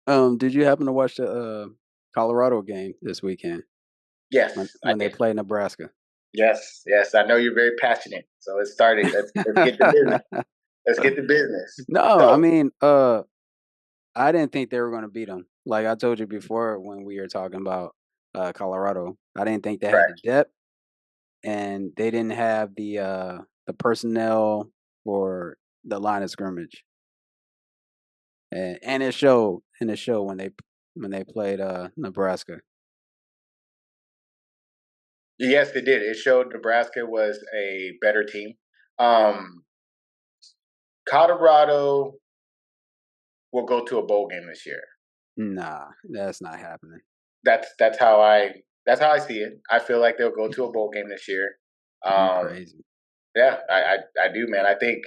Did you happen to watch the Colorado game this weekend when Yes, I when they did. played Nebraska? Yes, yes. I know you're very passionate. So let's start it. Let's get to business. Let's get to business. No, I So mean, I didn't think they were going to beat them. Like I told you before when we were talking about Colorado, I didn't think they had the correct. depth and they didn't have the personnel for the line of scrimmage. And it showed in the show when they played Nebraska. Yes, they did. It showed Nebraska was a better team. Um, Colorado will go to a bowl game this year. Nah, that's not happening. That's how I see it. I feel like they'll go to a bowl game this year. You Um, crazy. yeah, I do, man. I think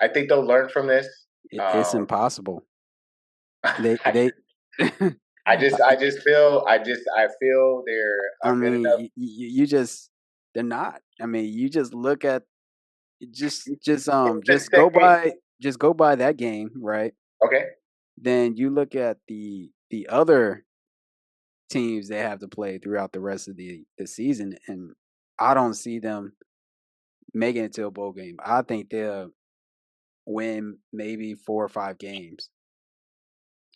they'll learn from this. It's Um, impossible. They I, they I feel they're I a good mean, enough. you just they're not. I mean, you just look at It's the just second. go by that game, right? Okay. Then you look at the other teams they have to play throughout the rest of the season, and I don't see them making it to a bowl game. I think they'll win maybe 4 or 5 games.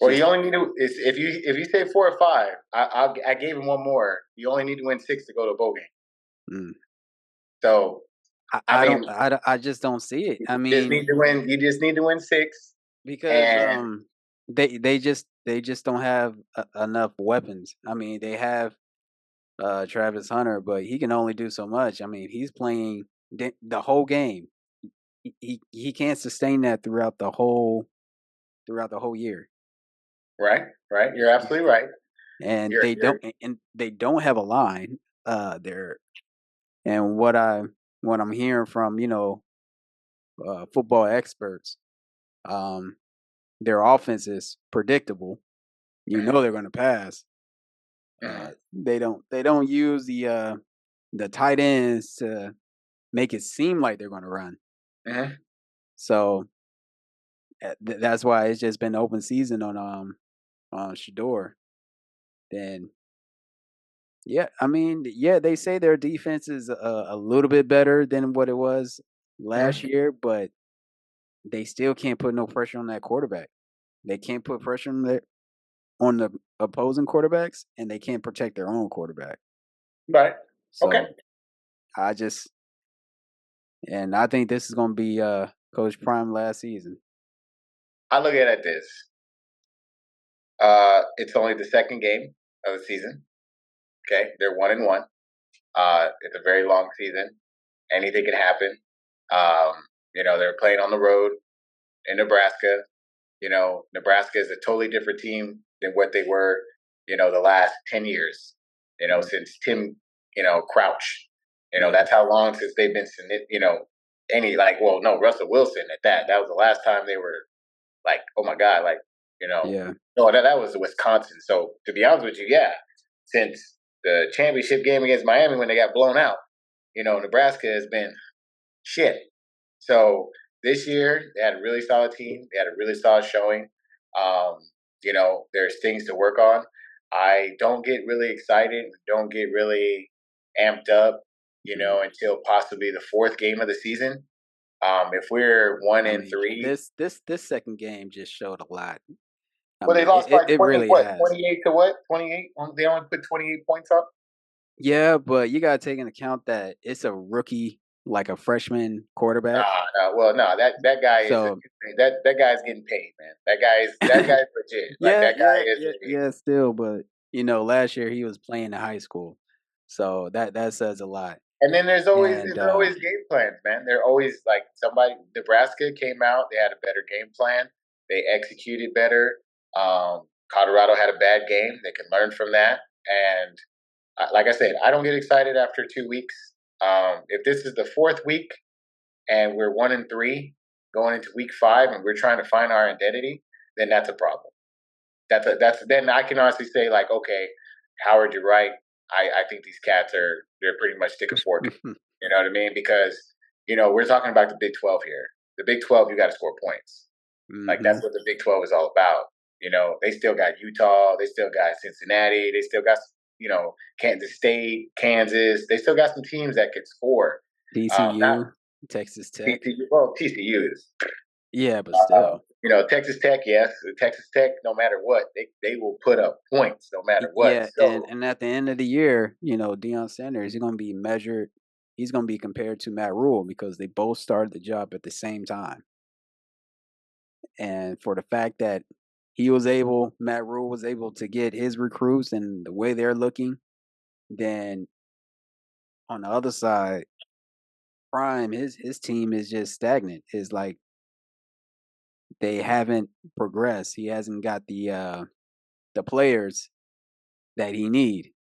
Well, you Just only need to if you say 4 or 5, I gave him one more. You only need to win 6 to go to a bowl game. mm, So I mean, I just don't see it. I you just mean, need to win. You just need to win 6, because and they just don't have enough weapons. I mean, they have Travis Hunter, but he can only do so much. I mean, he's playing the whole game. He can't sustain that throughout the whole year. right, right. You're absolutely right. And You're they don't have a line there. And what I'm hearing from, football experts, um their offense is predictable. You know mhm, they're going to pass. mhm, They don't use the tight ends to make it seem like they're going to run. mhm. So that's why it's just been open season on Shador. Then yeah, I mean yeah, they say their defense is a little bit better than what it was last Mhm. year, but they still can't put no pressure on that quarterback. They can't put pressure on the opposing quarterbacks, and they can't protect their own quarterback. Right. Okay. So I just and I think this is going to be Coach Prime last season. I look at it this. It's only the second game of the season. Okay, they're 1-1. It's a very long season. Anything can happen. Um, they're playing on the road in Nebraska. Nebraska is a totally different team than what they were, the last 10 years, Mm, since Tim, Crouch. yeah, That's how long since they've been, well, no, Russell Wilson at that. That was the last time they were like, oh my God, like, yeah. no, that was Wisconsin. So to be honest with you, yeah, since the championship game against Miami when they got blown out, Nebraska has been shit. So this year they had a really solid team. They had a really solid showing. Um, there's things to work on. I don't get really excited. Don't get really amped up. Mm. Until possibly the fourth game of the season. If we're one I and mean, three, this second game just showed a lot. I well, they mean, lost by it 20. really What, has. 28 to what? 28. They only put 28 points up. Yeah, but you got to take into account that it's a rookie, like a freshman quarterback. Nah, no. Well, no. That guy is So that guy's getting paid, man. That guy's legit. Like that guy is a. yeah, still, but last year he was playing in high school, so that says a lot. And then And there's always game plans, man. They're always like somebody. Nebraska came out. They had a better game plan. They executed better. Colorado had a bad game. They can learn from that. And like I said, I don't get excited after 2 weeks. If this is the fourth week and we're 1-3 going into week 5 and we're trying to find our identity, then that's a problem. That's then I can honestly say like, okay, Howard, you're right. I think these cats they're pretty much stick a fork. You know what I mean? Because we're talking about the Big 12 here. The Big 12, you got to score points. Like hmm that's what the Big 12 is all about. They still got Utah, they still got Cincinnati, they still got Kansas State, Kansas. They still got some teams that could score. Not TCU, Texas Tech. TCU. Well, TCU is. Yeah, but still. Texas Tech, yes, Texas Tech. No matter what, they will put up points no matter what. Yeah, and So at the end of the year, Deion Sanders, he's gonna be measured. He's gonna be compared to Matt Rule because they both started the job at the same time. And for the fact that Matt Rule was able to get his recruits and the way they're looking, then on the other side, Prime, his team is just stagnant. Is like they haven't progressed. He hasn't got the players that he need.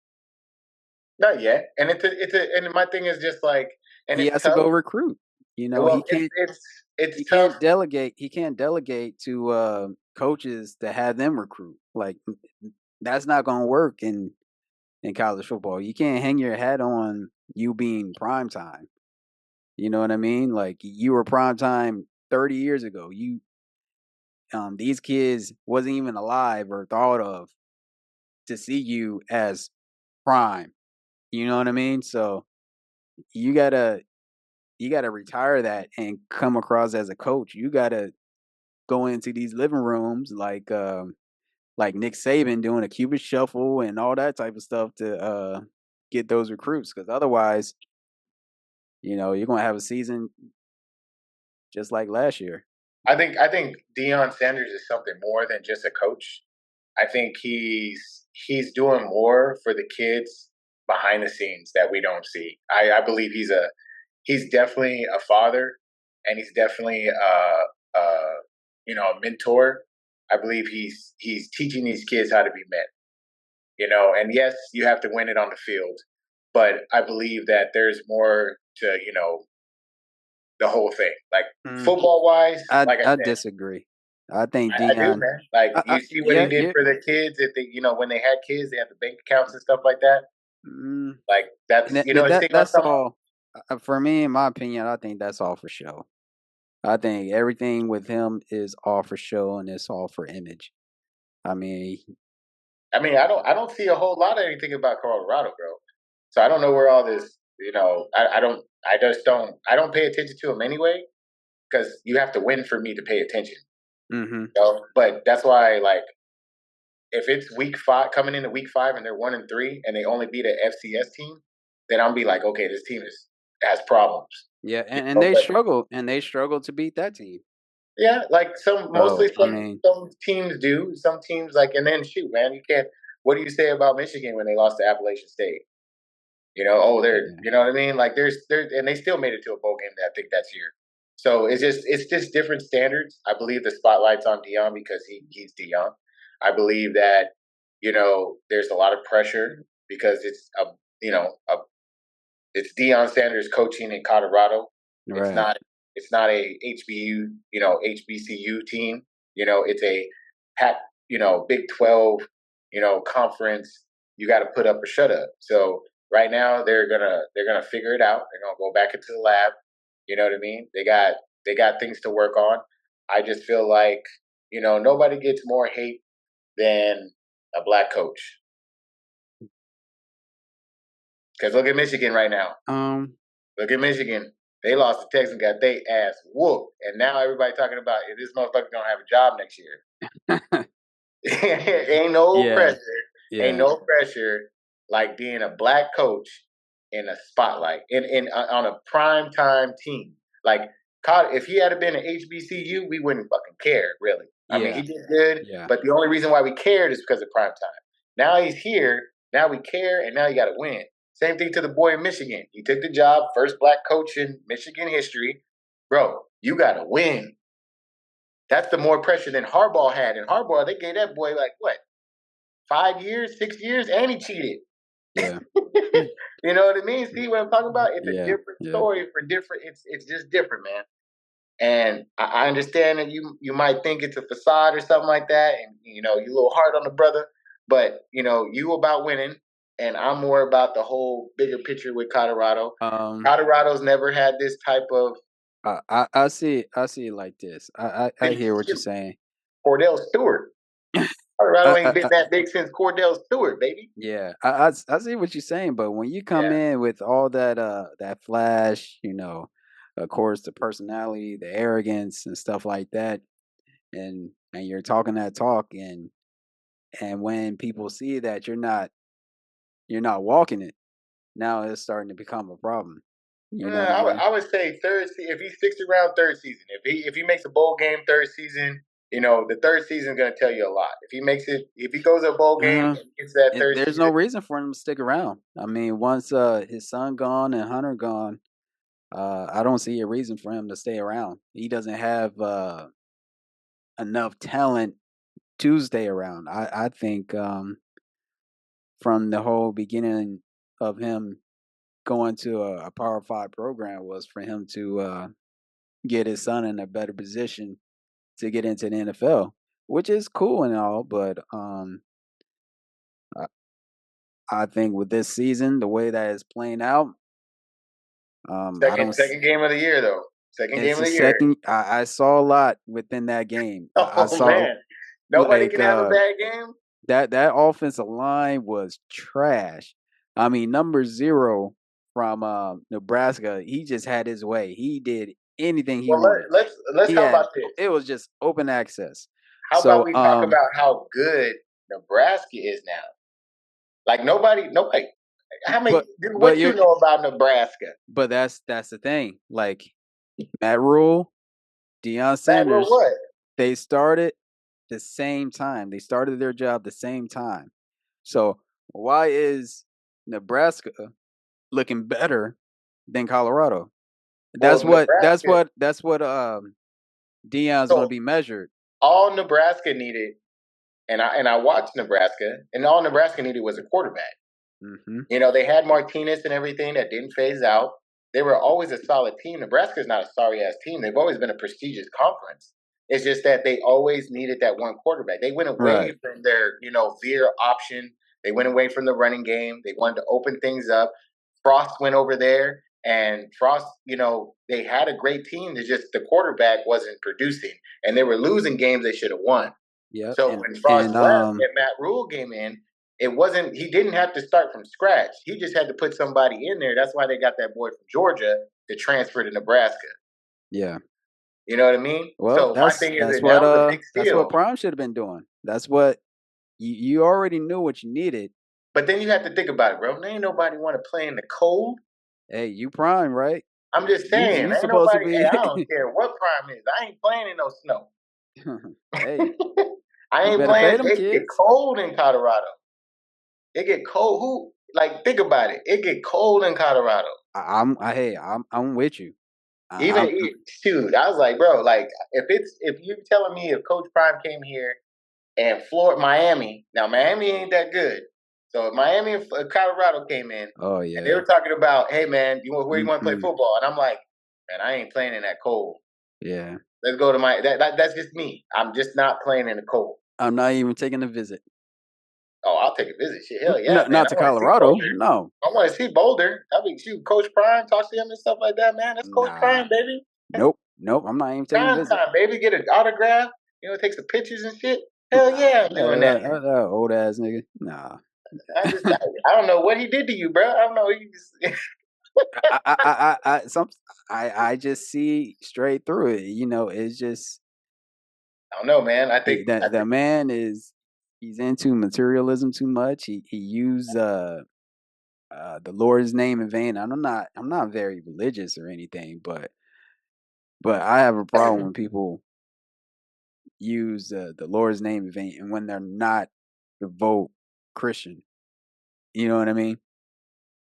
not yet. And and my thing is just like, and He it's has to tough. go recruit. He Well, can't it's he tough. can't delegate. He can't delegate to coaches to have them recruit. Like that's not going to work in college football. You can't hang your hat on you being prime time. You know what I mean? Like you were prime time 30 years ago. These kids wasn't even alive or thought of to see you as prime. You know what I mean? So you gotta retire that and come across as a coach. You gotta go into these living rooms like Nick Saban doing a Cupid shuffle and all that type of stuff to get those recruits. Because otherwise, you're gonna have a season just like last year. I think Deion Sanders is something more than just a coach. I think he's doing more for the kids behind the scenes that we don't see. I believe he's definitely a father, and he's definitely a mentor. I believe he's teaching these kids how to be men. And yes, you have to win it on the field, but I believe that there's more to the whole thing. Like Mm, football wise, like I I said, disagree. I think I do, Dion. man. Like you see what he Yeah, did yeah. for the kids. If they, when they had kids, they had the bank accounts and stuff like that. Mm, Like and that's his thing on that's something. all. For me, in my opinion, I think that's all for show. I think everything with him is all for show and it's all for image. I mean, I mean, I don't see a whole lot of anything about Colorado, bro. So I don't know where all this. I don't. I just don't. I don't pay attention to him anyway because you have to win for me to pay attention. hmm But that's why, like, if it's week 5 coming into week 5 and they're 1-3 and they only beat an FCS team, then I'll be like, okay, this team has problems. yeah, You and know, they but struggle to beat that team. yeah, like So mostly I some mean, some teams do. Some teams like, and then shoot, man, you can't. What do you say about Michigan when they lost to Appalachian State? yeah, You know what I mean? Like and they still made it to a bowl game. I think that's year. So it's just different standards. I believe the spotlight's on Dion because he's Dion. I believe that there's a lot of pressure because it's Deion Sanders coaching in Colorado. It's right. not it's not a HBU, HBCU team. It's a pack, Big 12, conference. You got to put up or shut up. So right now they're gonna figure it out. They're gonna go back into the lab. You know what I mean? They got things to work on. I just feel like nobody gets more hate than a black coach. Because look at Michigan right now. Um, Look at Michigan. They lost to Texas and got their ass whooped. And now everybody talking about if this motherfucker gonna have a job next year. Ain't no yeah, pressure. Ain't yeah, no pressure like being a black coach in a spotlight in on a prime time team. Like if he had been an HBCU, we wouldn't fucking care, really. I mean, he yeah, did good, yeah. but the only reason why we cared is because of prime time. Now he's here. Now we care, and now you got to win. Same thing to the boy in Michigan. He took the job, first black coach in Michigan history. Bro, you got to win. That's the more pressure than Harbaugh had. And Harbaugh, they gave that boy like what, 5 years, 6 years, and he cheated. Yeah. You know what I mean? See what I'm talking about? It's a Yeah, different yeah. story for different. It's just different, man. And I understand that you might think it's a facade or something like that, and you're a little hard on the brother, but you about winning, and I'm more about the whole bigger picture with Colorado. Um, Colorado's never had this type of I see it like this. I hear what you're shoot, saying. Cordell Stewart. Colorado I, ain't been I, that big since Cordell Stewart, baby. Yeah, I see what you're saying, but when you come Yeah. in with all that flash, of course the personality, the arrogance and stuff like that, and you're talking that talk, and when people see that you're not walking it, now it's starting to become a problem. You know what I mean? I would say if he sticks around third season, if he makes a bowl game third season, the third season is going to tell you a lot. If he goes to a bowl game Uh, and gets that third there's season, no reason for him to stick around. I mean, once his son gone and Hunter gone, I don't see a reason for him to stay around. He doesn't have enough talent to stay around. I think from the whole beginning of him going to a Power Five program was for him to get his son in a better position to get into the NFL, which is cool and all. But I, I think with this season, the way that it's playing out, I don't. second game of the year though, second game It's of the the year. second. I saw a lot within that game. I Oh saw man, nobody like can have a bad game. that offensive line was trash. I mean, number 0 from Nebraska, he just had his way. He did anything he Well, wanted. let's He how had about this? it was just open access. How about So we talk about how good Nebraska is now? Like nobody. How many? but but What you're you know about Nebraska? but that's the thing. Like Matt Rule, Deion Matt Rule, Sanders, what? they started the same time. They started their job the same time. So why is Nebraska looking better than Colorado? Well, That's what that's Nebraska. what that's what Deion's going to So be measured. all Nebraska needed, and I watched Nebraska, and all Nebraska needed was a quarterback. Hmm. They had Martinez and everything that didn't phase out. They were always a solid team. Nebraska's not a sorry ass team. They've always been a prestigious conference. It's just that they always needed that one quarterback. They went away Right. from their, veer option. They went away from the running game. They wanted to open things up. Frost went over there, and Frost, they had a great team. It's just the quarterback wasn't producing, and they were losing games they should have won. Yep. So And when Frost and left and Matt Rule came in, he didn't have to start from scratch. He just had to put somebody in there. That's why they got that boy from Georgia to transfer to Nebraska. yeah. You know what I mean? Well, So my that's thing is that's that what that was a big that's what steal. Prime should have been doing. That's what you already knew what you needed. But then you have to think about it, bro. There ain't nobody want to play in the cold. Hey, you Prime, right? I'm just You saying, you ain't supposed to nobody. Hey, be. I don't care what prime is. I ain't playing in no snow. Hey, I you ain't better pay playing. them It get kids. cold in Colorado. It get cold. Think about it. It get cold in Colorado. I'm with you. Even I'm shoot, I was like, bro, like if you're telling me if Coach Prime came here and Florida, Miami, now Miami ain't that good. So if Miami and Colorado came in oh and they yeah. were talking about, hey man, where you want to play Mm-mm. football? And I'm like, man, I ain't playing in that cold. Yeah. Let's go to that's just me. I'm just not playing in the cold. I'm not even taking a visit. Oh, I'll take a visit. Shit, hell yeah, No, man. not I to want to see Colorado. Boulder. No. I want to see Boulder. I mean, shoot, Coach Prime, talk to him and stuff like that, man. That's Coach Nah. Prime, baby. Nope. Nope. I'm not even taking a Prime visit. time, baby. Get an autograph. Take some pictures and shit. Hell yeah, I'm doing that. That old ass nigga. Nah. I don't know what he did to you, bro. I don't know. He just, I just see straight through it. It's just I don't know, man. the man he's into materialism too much. He used the Lord's name in vain. I'm not very religious or anything, but I have a problem when people use the Lord's name in vain and when they're not devout Christian. You know what I mean?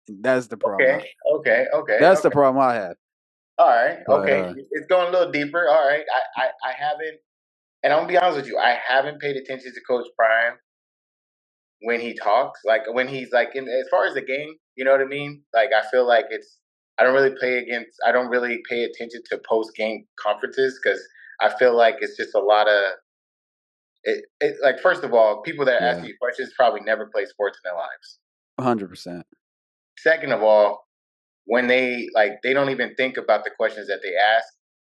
That's the problem. okay, okay, okay, That's the okay. problem I have. All right, But okay. It's going a little deeper. All right, I haven't, and I'm gonna be honest with you. I haven't paid attention to Coach Prime when he talks, like when he's like in as far as the game, you know what I mean? Like I feel like I don't really pay attention to post game conferences because I feel like it's just a lot of like first of all, people that ask yeah, you questions probably never play sports in their lives. 100%. Second of all, when they don't even think about the questions that they ask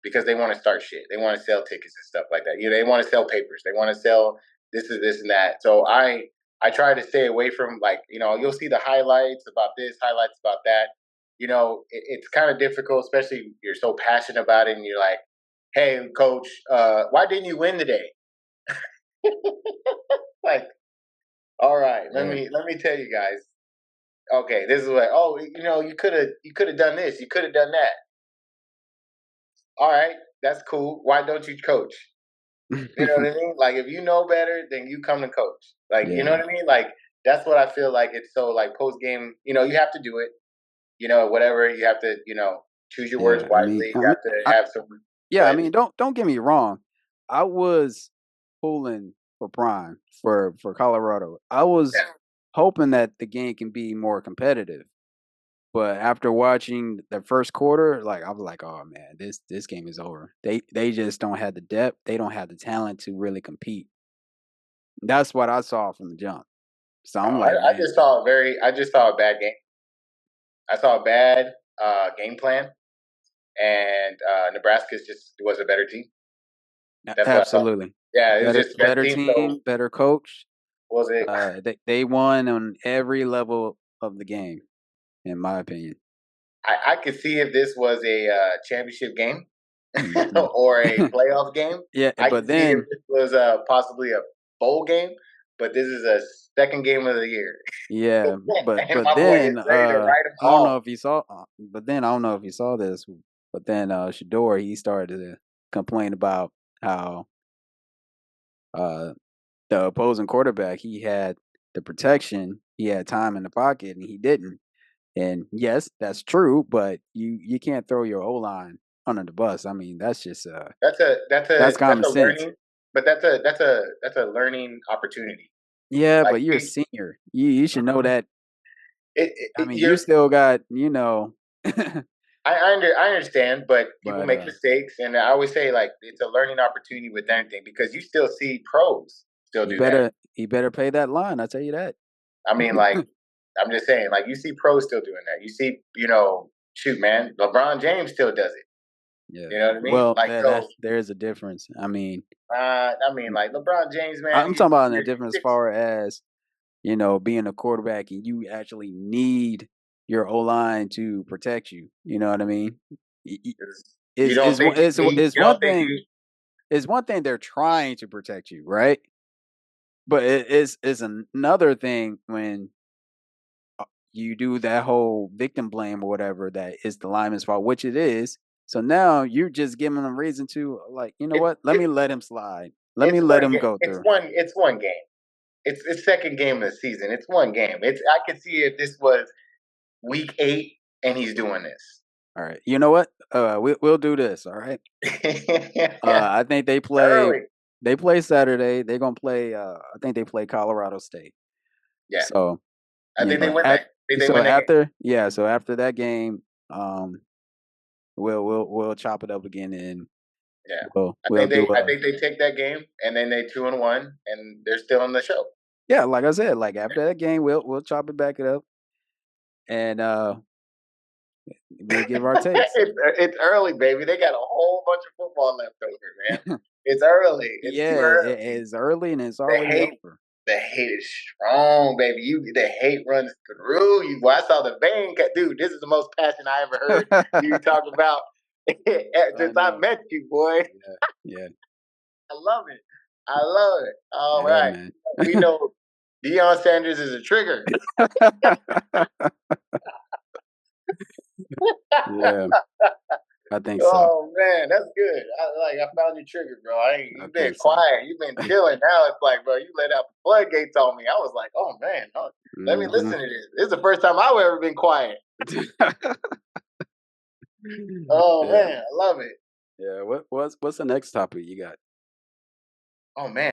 because they want to start shit. They want to sell tickets and stuff like that. They want to sell papers. They want to sell this is this and that. So I try to stay away from, like, you'll see the highlights about this, highlights about that. It's kind of difficult, especially if you're so passionate about it, and you're like, "Hey, coach, why didn't you win today?" Like, all right, let Yeah. me tell you guys. Okay, this is what. Oh, you could have done this, you could have done that. All right, that's cool. Why don't you coach? You know what I mean? Like, if you know better, then you come to coach. Like, you know Yeah. what I mean? Like, that's what I feel like. It's so, like, post game. You have to do it. Whatever you have to. Choose your words Yeah. wisely. You have to I have some. yeah, Go I ahead. mean, don't get me wrong. I was pulling for Prime for Colorado. I was Yeah. hoping that the game can be more competitive. But after watching the first quarter, like I was like, "Oh man, this game is over." They just don't have the depth. They don't have the talent to really compete. That's what I saw from the jump. So I'm like, I man, just saw a very. I just saw a bad game. I saw a bad game plan, and Nebraska just was a better team. That's what I saw. absolutely Yeah, it was better just a better better team. So team, better coach. what was it? They won on every level of the game, in my opinion. I could see if this was a championship game Hmm. or a playoff game. Yeah, I but could see if then this was possibly a bowl game, but this is a second game of the year, yeah, and but my boy then is ready to write them I don't know off. if you saw, but then I don't know if you saw this, but then Shador he started to complain about how uh the opposing quarterback he had the protection, he had time in the pocket, and he didn't. And yes, that's true, but you can't throw your O line under the bus. I mean, that's just that's That's common a sense. learning, but that's a learning opportunity. Yeah, Like but you're a senior. You should know that. I mean, you you're still got I understand, but people but make mistakes, and I always say, like, it's a learning opportunity with anything, because you still see pros still do that. he better pay that line. I tell you that. I mean, like, I'm just saying, like, you see pros still doing that. You see, shoot, man, LeBron James still does it. Yeah. You know what I mean? Well, Like, so, there is a difference. I mean, like, LeBron James, man, I'm talking about a you're difference as six. far as being a quarterback and you actually need your O line to protect you. You know what I mean? Y- y- You Is don't think is you one don't think thing. you It's one thing they're trying to protect you, right? But it's another thing when you do that whole victim blame or whatever that is the lineman's fault, which it is. So now you're just giving them reason to like, you know it, what? Let it me let him slide. Let me it's let one him game. go through. It's one game. It's second game of the season. It's one game. I could see if this was week 8 and he's doing this. All right. You know what? We'll do this. All right. I think Early. they play Saturday. They're gonna play. I think they play Colorado State. Yeah. So I think they win that. I think they win that game. so after that game, um, we'll chop it up again and Yeah. we'll do I a think they take that game, and then they 2-1, and they're still on the show. yeah. Like I said, like after that game, we'll chop it back it up and we'll give our takes. It's early, baby. They got a whole bunch of football left over, man. It's early. It's too Yeah, early. it's early and it's The already hate, over. the hate is strong, baby. The hate runs through you. Boy, I saw the vein cut, dude. This is the most passion I ever heard you talk about I since I know. met you, boy. Yeah, yeah, I love it. I love it. All yeah, right, man. we know Deion Sanders is a trigger. Yeah, I think so. Oh man, that's good. I found your trigger, bro. I You've been think so. quiet. You've been chilling. Now it's like, bro, you let out the floodgates on me. I was like, oh man, let me Mhm. listen to this. This is the first time I've ever been quiet. Oh Yeah, man, I love it. yeah. What's the next topic you got? Oh man.